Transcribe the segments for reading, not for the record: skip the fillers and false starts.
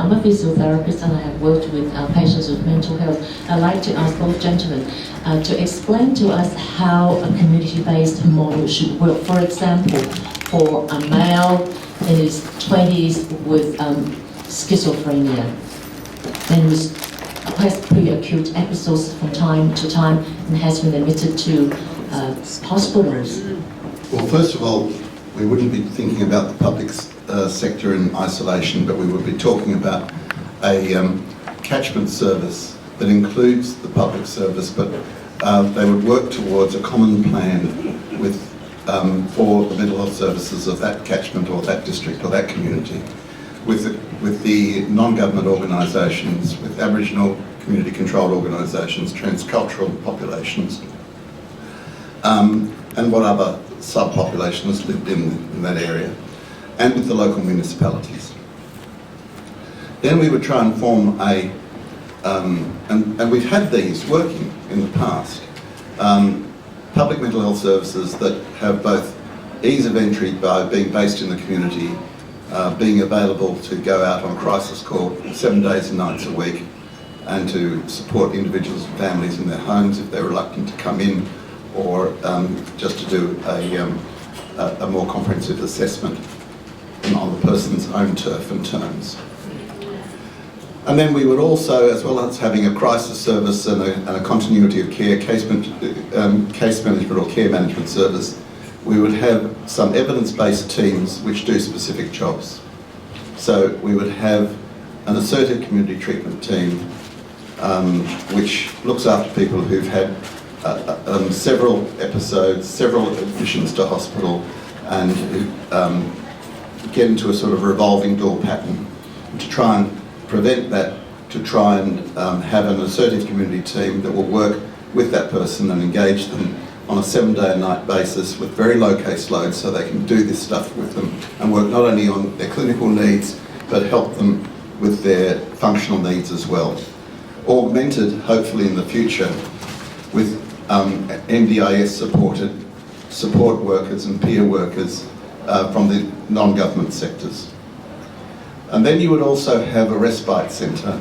I'm a physiotherapist and I have worked with patients with mental health. I'd like to ask both gentlemen to explain to us how a community-based model should work. For example, for a male in his 20s with schizophrenia and who has pre-acute episodes from time to time and has been admitted to hospitals. Well, first of all, we wouldn't be thinking about the public sector in isolation, but we would be talking about a catchment service that includes the public service, but they would work towards a common plan with for the mental health services of that catchment or that district or that community, with the non-government organisations, with Aboriginal community-controlled organisations, transcultural populations, and what other subpopulations lived in that area, and with the local municipalities. Then we would try and form a, and we've had these working in the past, public mental health services that have both ease of entry by being based in the community, being available to go out on crisis call 7 days and nights a week, and to support individuals and families in their homes if they're reluctant to come in, or just to do a more comprehensive assessment on the person's own turf and terms. And then we would also, as well as having a crisis service and a continuity of care, case management or care management service, we would have some evidence-based teams which do specific jobs. So we would have an assertive community treatment team which looks after people who've had several episodes, several admissions to hospital, and who get into a sort of revolving door pattern. And to try and prevent that, to try and have an assertive community team that will work with that person and engage them on a 7-day-a-night basis with very low caseloads, so they can do this stuff with them and work not only on their clinical needs but help them with their functional needs as well. Augmented, hopefully in the future, with NDIS supported support workers and peer workers from the non-government sectors. And then you would also have a respite centre.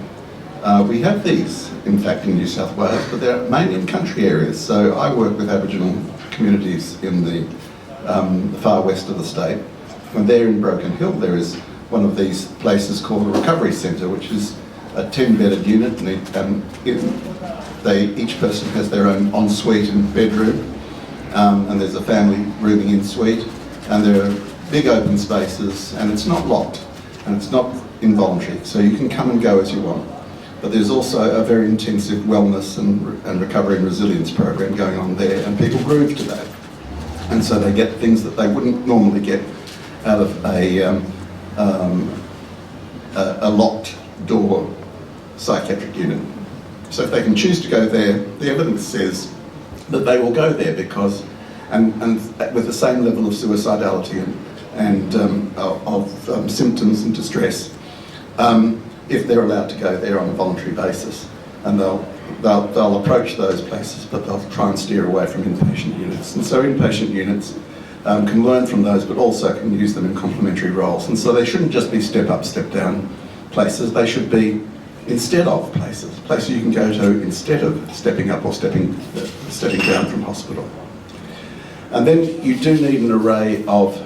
We have these, in fact, in New South Wales, but they're mainly in country areas. So I work with Aboriginal communities in the far west of the state. And there in Broken Hill, there is one of these places called a recovery centre, which is a 10-bedded unit, and each person has their own ensuite and bedroom, and there's a family rooming in suite, and there are big open spaces, and it's not locked, and it's not involuntary, so you can come and go as you want. But there's also a very intensive wellness and recovery and resilience program going on there, and people groove to that. And so they get things that they wouldn't normally get out of a locked door psychiatric unit. So if they can choose to go there, the evidence says that they will go there because, and with the same level of suicidality and of symptoms and distress, if they're allowed to go there on a voluntary basis. And they'll approach those places, but they'll try and steer away from inpatient units. And so inpatient units can learn from those, but also can use them in complementary roles. And so they shouldn't just be step up, step down places. They should be instead of places you can go to instead of stepping up or stepping down from hospital. And then you do need an array of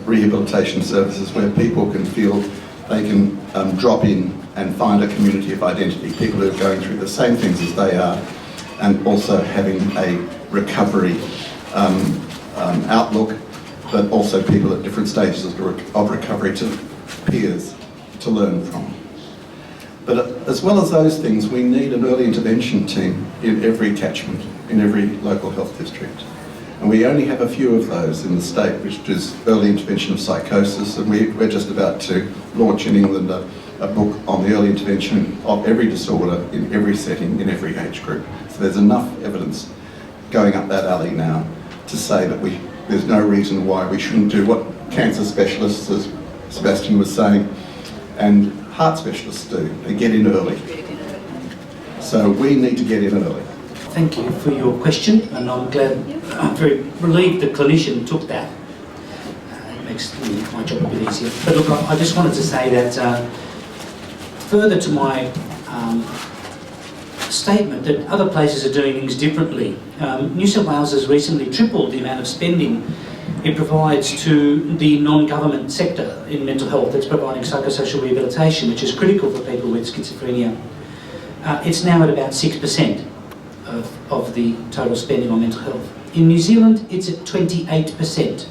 rehabilitation services where people can feel they can drop in and find a community of identity, people who are going through the same things as they are, and also having a recovery outlook, but also people at different stages of recovery to peers to learn from. But as well as those things, we need an early intervention team in every catchment, in every local health district. And we only have a few of those in the state, which is early intervention of psychosis, and we're just about to launch in England a book on the early intervention of every disorder in every setting, in every age group. So there's enough evidence going up that alley now to say that there's no reason why we shouldn't do what cancer specialists, as Sebastian was saying, and heart specialists do. They get in early. So we need to get in early. Thank you for your question, and I'm very relieved the clinician took that. It makes my job a bit easier. But look, I just wanted to say that further to my statement that other places are doing things differently. New South Wales has recently tripled the amount of spending it provides to the non-government sector in mental health. It's providing psychosocial rehabilitation, which is critical for people with schizophrenia. It's now at about 6% of the total spending on mental health. In New Zealand, it's at 28%.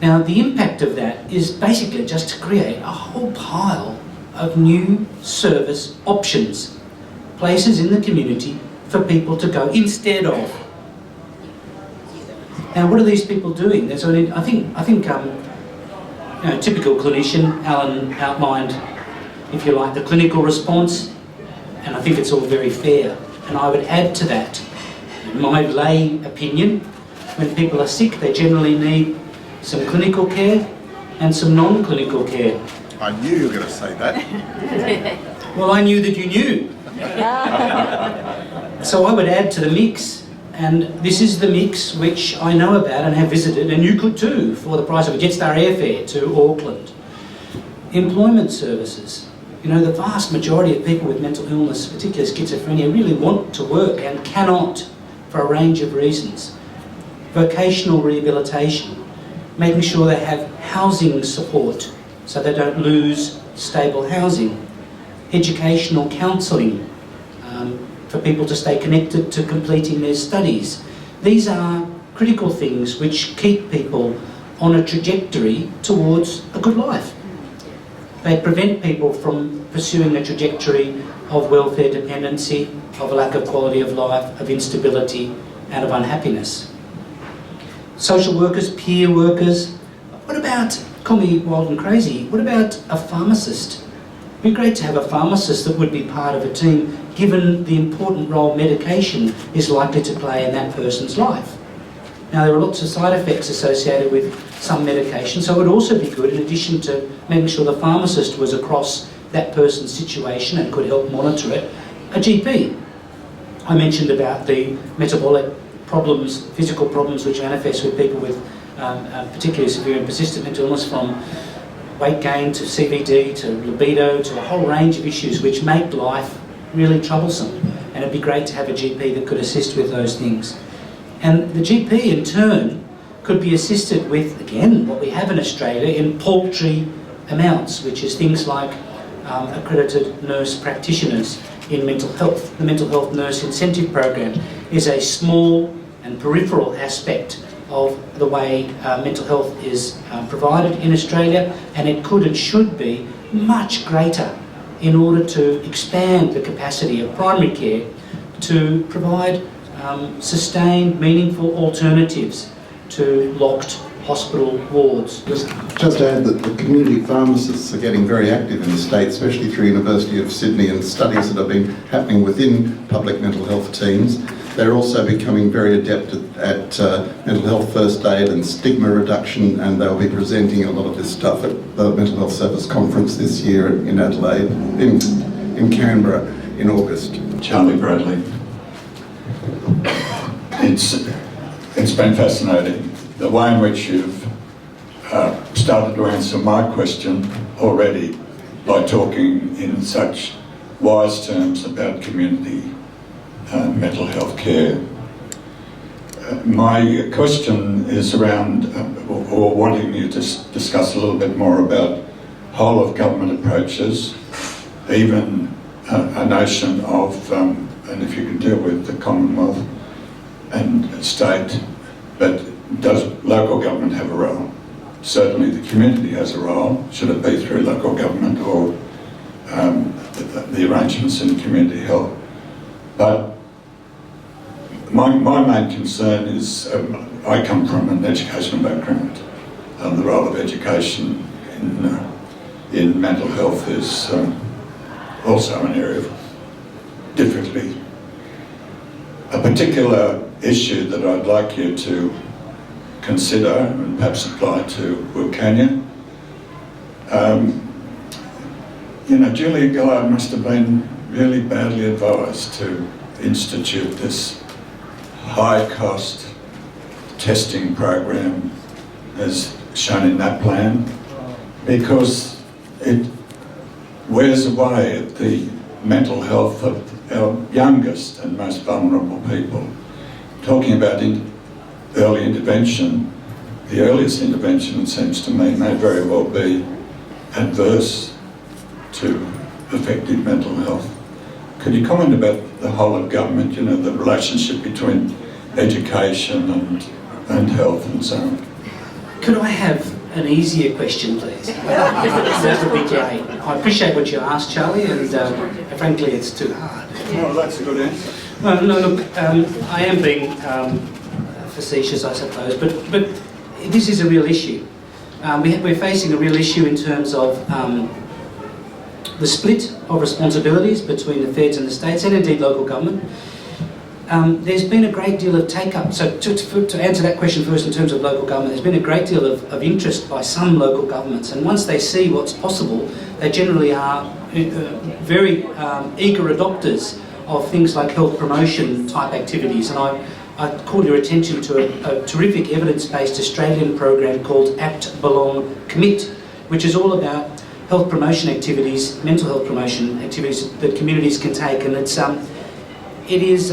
Now, the impact of that is basically just to create a whole pile of new service options, places in the community for people to go instead of. Now, what are these people doing? So I think typical clinician, Alan outlined, if you like, the clinical response, and I think it's all very fair. And I would add to that, in my lay opinion, when people are sick, they generally need some clinical care and some non-clinical care. I knew you were going to say that. Well, I knew that you knew. So I would add to the mix, and this is the mix which I know about and have visited, and you could too, for the price of a Jetstar airfare to Auckland. Employment services. You know, the vast majority of people with mental illness, particularly schizophrenia, really want to work and cannot for a range of reasons. Vocational rehabilitation, making sure they have housing support so they don't lose stable housing. Educational counselling for people to stay connected to completing their studies. These are critical things which keep people on a trajectory towards a good life. They prevent people from pursuing a trajectory of welfare dependency, of a lack of quality of life, of instability and of unhappiness. Social workers, peer workers. What about, call me wild and crazy, what about a pharmacist? It'd be great to have a pharmacist that would be part of a team, given the important role medication is likely to play in that person's life. Now, there are lots of side effects associated with some medication, so it would also be good, in addition to making sure the pharmacist was across that person's situation and could help monitor it, a GP. I mentioned about the metabolic problems, physical problems which manifest with people with particularly severe and persistent mental illness, from weight gain to CVD to libido to a whole range of issues which make life really troublesome. And it'd be great to have a GP that could assist with those things. And the GP in turn could be assisted with, again, what we have in Australia in paltry amounts, which is things like accredited nurse practitioners in mental health. The Mental Health Nurse Incentive Program is a small and peripheral aspect of the way mental health is provided in Australia, and it could and should be much greater in order to expand the capacity of primary care to provide sustained, meaningful alternatives to locked hospital wards. Just to add that the community pharmacists are getting very active in the state, especially through University of Sydney and studies that have been happening within public mental health teams. They're also becoming very adept at mental health first aid and stigma reduction, and they'll be presenting a lot of this stuff at the Mental Health Service Conference this year in Adelaide, in Canberra in August. Charlie Bradley. It's been fascinating, the way in which you've started to answer my question already by talking in such wise terms about community mental health care. My question is around, or wanting you to discuss a little bit more about whole of government approaches, even a notion of, and if you can deal with the Commonwealth and state, but does local government have a role? Certainly the community has a role, should it be through local government or the arrangements in community health. But my main concern is, I come from an educational background. The role of education in mental health is also an area of difficulty. A particular issue that I'd like you to consider and perhaps apply to Wilcannia. Julia Gillard must have been really badly advised to institute this high-cost testing program as shown in that plan, because it wears away at the mental health of our youngest and most vulnerable people. Talking about early intervention, the earliest intervention, it seems to me, may very well be adverse to effective mental health. Could you comment about the whole of government, you know, the relationship between education and health and so on? Could I have an easier question, please? That would be great. I appreciate what you asked, Charlie, and frankly, it's too hard. Well, that's a good answer. No, look, I am being facetious, I suppose, but this is a real issue. We're facing a real issue in terms of the split of responsibilities between the feds and the states, and indeed local government. There's been a great deal of take-up. So to answer that question first in terms of local government, there's been a great deal of interest by some local governments, and once they see what's possible, they generally are very eager adopters of things like health promotion type activities. And I call your attention to a terrific evidence-based Australian program called Act, Belong, Commit, which is all about health promotion activities, mental health promotion activities that communities can take, and it is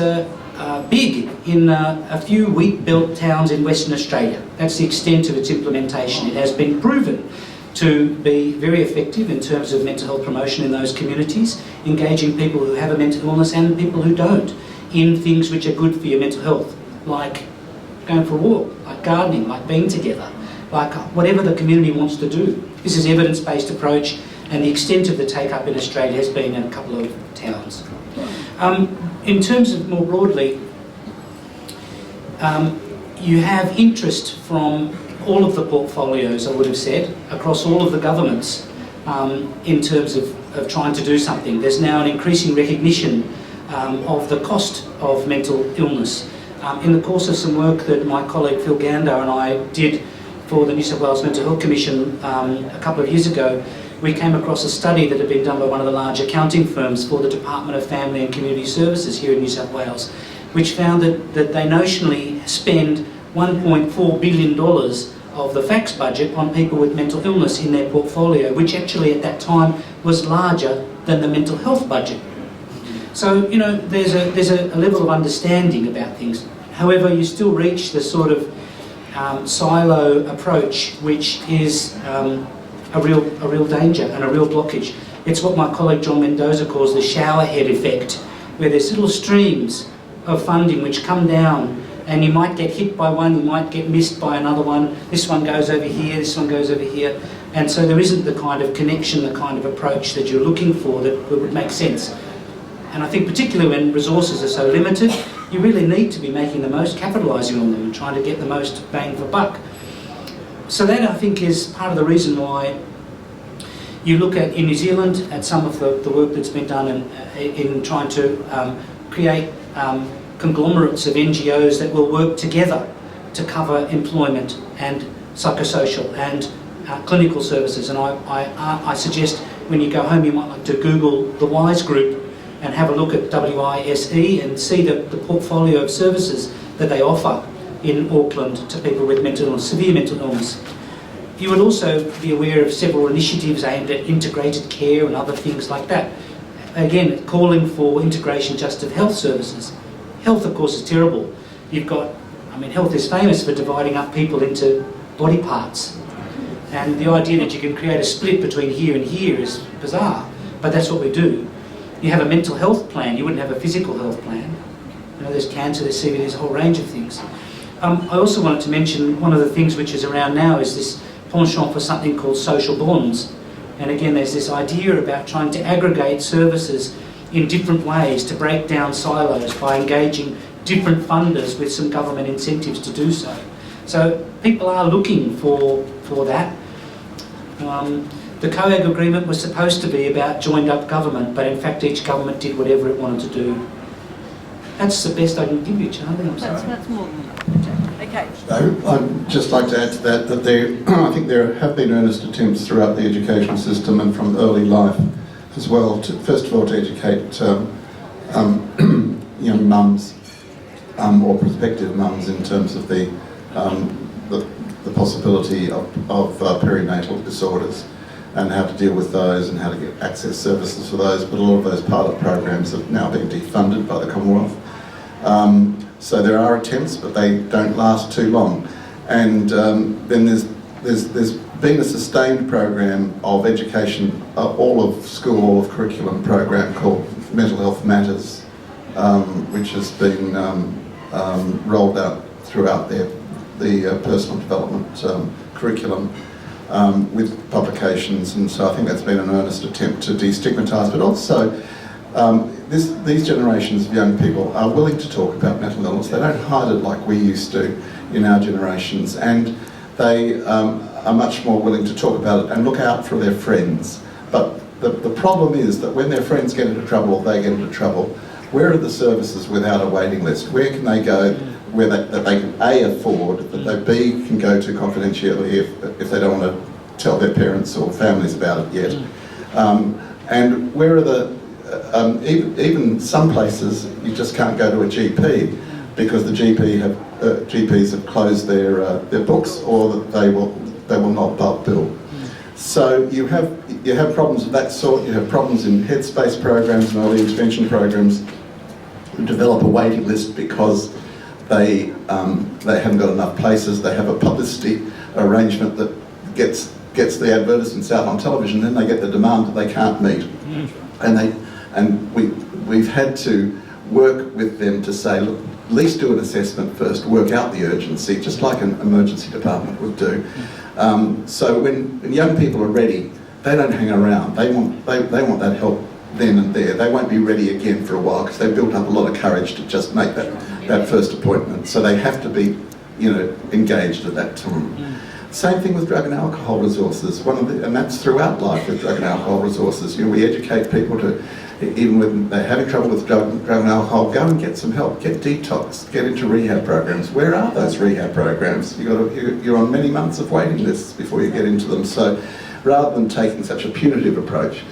big in a few wheat-belt towns in Western Australia. That's the extent of its implementation. It has been proven to be very effective in terms of mental health promotion in those communities, engaging people who have a mental illness and people who don't in things which are good for your mental health, like going for a walk, like gardening, like being together, like whatever the community wants to do. This is evidence-based approach, and the extent of the take-up in Australia has been in a couple of towns. In terms of more broadly, you have interest from all of the portfolios, I would have said, across all of the governments in terms of trying to do something. There's now an increasing recognition of the cost of mental illness. In the course of some work that my colleague Phil Gander and I did for the New South Wales Mental Health Commission a couple of years ago, we came across a study that had been done by one of the large accounting firms for the Department of Family and Community Services here in New South Wales, which found that they notionally spend $1.4 billion of the fax budget on people with mental illness in their portfolio, which actually at that time was larger than the mental health budget. So, you know, there's a level of understanding about things. However, you still reach the sort of silo approach, which is a real danger and a real blockage. It's what my colleague John Mendoza calls the shower head effect, where there's little streams of funding which come down, and you might get hit by one, you might get missed by another one, this one goes over here, this one goes over here, and so there isn't the kind of connection, the kind of approach that you're looking for that would make sense. And I think particularly when resources are so limited, you really need to be making the most, capitalising on them and trying to get the most bang for buck. So that, I think, is part of the reason why you look at, in New Zealand, at some of the work that's been done in trying to create conglomerates of NGOs that will work together to cover employment and psychosocial and clinical services. And I suggest when you go home you might like to Google the WISE group and have a look at WISE and see the portfolio of services that they offer in Auckland to people with mental illness, severe mental illness. You would also be aware of several initiatives aimed at integrated care and other things like that. Again, calling for integration just of health services. Health, of course, is terrible. Health is famous for dividing up people into body parts. And the idea that you can create a split between here and here is bizarre, but that's what we do. You have a mental health plan, you wouldn't have a physical health plan. You know, there's cancer, there's CVD, there's a whole range of things. I also wanted to mention one of the things which is around now is this penchant for something called social bonds. And again, there's this idea about trying to aggregate services in different ways to break down silos by engaging different funders with some government incentives to do so. So people are looking for that. The COAG agreement was supposed to be about joined up government, but in fact each government did whatever it wanted to do. That's the best I can give you, Charlie. I'm sorry. That's more than enough. Okay. I'd just like to add to that I think there have been earnest attempts throughout the education system and from early life as well, first of all to educate young mums or prospective mums in terms of the possibility of perinatal disorders. and how to deal with those and how to get access services for those, but a lot of those pilot programs have now been defunded by the Commonwealth. So there are attempts, but they don't last too long. And then there's been a sustained program of education, all of school, all of curriculum program called Mental Health Matters, which has been rolled out throughout the personal development curriculum with publications, and so I think that's been an earnest attempt to destigmatise, but also these generations of young people are willing to talk about mental illness. They don't hide it like we used to in our generations, and they are much more willing to talk about it and look out for their friends. But the problem is that when their friends get into trouble or they get into trouble, where are the services without a waiting list? Where can they go where that they can A, afford, that they B, can go to confidentially if they don't want to tell their parents or families about it yet? And where are the, even some places you just can't go to a GP because the GPs have closed their books, or that they will not bulk bill. So you have problems of that sort. You have problems in headspace programs and early intervention programs who develop a waiting list because they haven't got enough places. They have a publicity arrangement that gets the advertisements out on television, then they get the demand that they can't meet. And we've had to work with them to say, look, at least do an assessment first, work out the urgency, just like an emergency department would do. So when young people are ready, they don't hang around. They want that help then and there. They won't be ready again for a while because they've built up a lot of courage to just make that first appointment. So they have to be, engaged at that time. Same thing with drug and alcohol resources. And that's throughout life with drug and alcohol resources. We educate people to, even when they're having trouble with drug and alcohol, go and get some help, get detox, get into rehab programs. Where are those rehab programs? You're on many months of waiting lists before you get into them. So rather than taking such a punitive approach,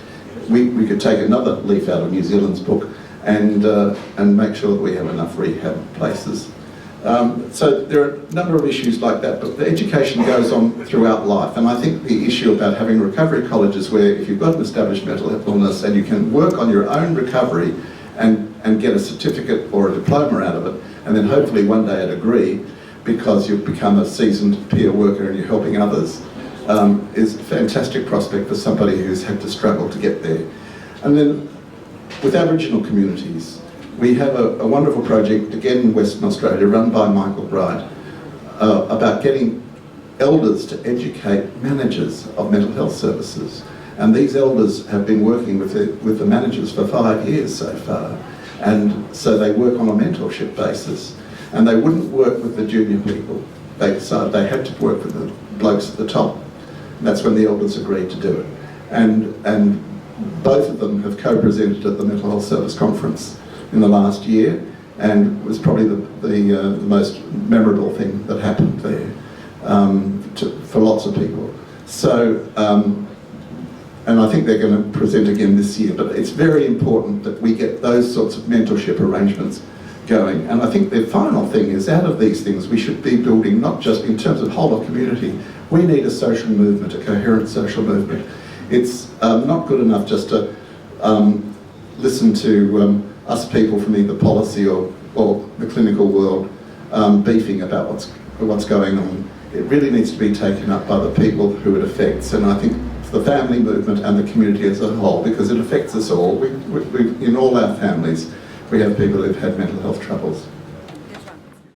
we could take another leaf out of New Zealand's book and make sure that we have enough rehab places. So there are a number of issues like that, but the education goes on throughout life. And I think the issue about having recovery colleges where if you've got an established mental illness and you can work on your own recovery and get a certificate or a diploma out of it, and then hopefully one day a degree because you've become a seasoned peer worker and you're helping others, is a fantastic prospect for somebody who's had to struggle to get there. And then with Aboriginal communities, we have a wonderful project, again in Western Australia, run by Michael Bright, about getting elders to educate managers of mental health services. And these elders have been working with the managers for 5 years so far. And so they work on a mentorship basis. And they wouldn't work with the junior people. They decided they had to work with the blokes at the top. And that's when the elders agreed to do it. And both of them have co-presented at the Mental Health Service Conference in the last year, and was probably the most memorable thing that happened there for lots of people. So, and I think they're going to present again this year, but it's very important that we get those sorts of mentorship arrangements going. And I think the final thing is, out of these things, we should be building, not just in terms of whole of community, we need a social movement, a coherent social movement. It's not good enough just to listen to us people from either policy or the clinical world beefing about what's going on. It really needs to be taken up by the people who it affects, and I think the family movement and the community as a whole, because it affects us all. In all our families, we have people who've had mental health troubles.